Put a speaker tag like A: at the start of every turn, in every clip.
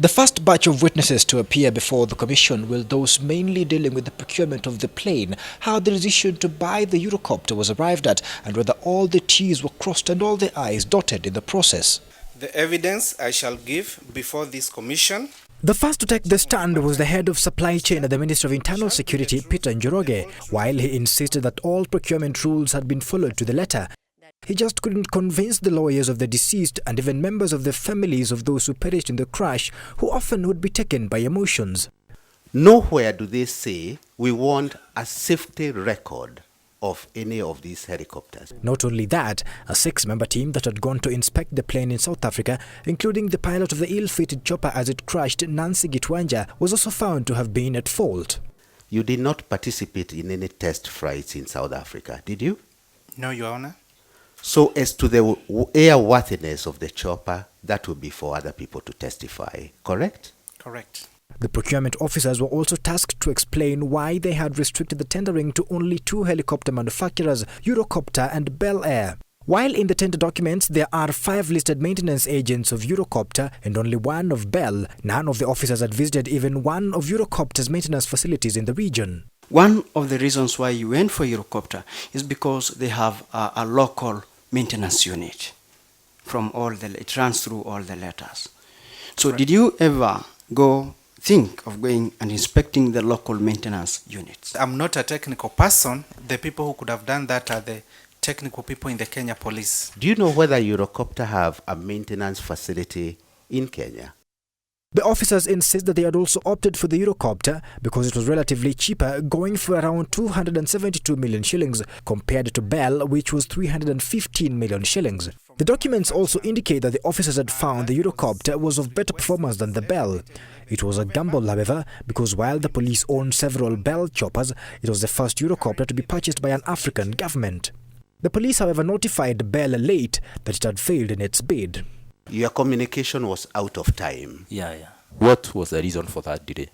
A: The first batch of witnesses to appear before the Commission will those mainly dealing with the procurement of the plane, how the decision to buy the Euro-copter was arrived at, and whether all the T's were crossed and all the I's dotted in the process.
B: The evidence I shall give before this Commission.
A: The first to take the stand was the head of supply chain at the Ministry of Internal Security, Peter Njoroge, while he insisted that all procurement rules had been followed to the letter. He just couldn't convince the lawyers of the deceased and even members of the families of those who perished in the crash, who often would be taken by emotions.
C: Nowhere do they say we want a safety record of any of these helicopters.
A: Not only that, a 6-member team that had gone to inspect the plane in South Africa, including the pilot of the ill-fated chopper as it crashed, Nancy Gitwanja, was also found to have been at fault.
C: You did not participate in any test flights in South Africa, did you?
B: No, Your Honor.
C: So as to the airworthiness of the chopper, that would be for other people to testify, correct?
B: Correct.
A: The procurement officers were also tasked to explain why they had restricted the tendering to only 2 helicopter manufacturers, Euro-copter and Bel Air. While in the tender documents there are 5 listed maintenance agents of Euro-copter and only 1 of Bell, none of the officers had visited even one of Euro-copter's maintenance facilities in the region.
D: One of the reasons why you went for Euro-copter is because they have a local maintenance unit. It runs through all the letters. So
B: Right.
D: Did you ever think of going and inspecting the local maintenance units?
B: I'm not a technical person. The people who could have done that are the technical people in the Kenya police.
C: Do you know whether Euro-copter have a maintenance facility in Kenya?
A: The officers insist that they had also opted for the Euro-copter because it was relatively cheaper, going for around 272 million shillings compared to Bell, which was 315 million shillings. The documents also indicate that the officers had found the Euro-copter was of better performance than the Bell. It was a gamble, however, because while the police owned several Bell choppers, it was the first Euro-copter to be purchased by an African government. The police, however, notified Bell late that it had failed in its bid.
C: Your communication was out of time.
E: Yeah. What was the reason for that delay?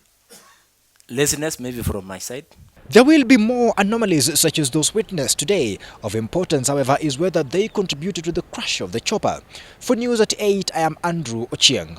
E: Laziness, maybe from my side.
A: There will be more anomalies such as those witnessed today. Of importance, however, is whether they contributed to the crash of the chopper. For News at 8, I am Andrew Ochieng.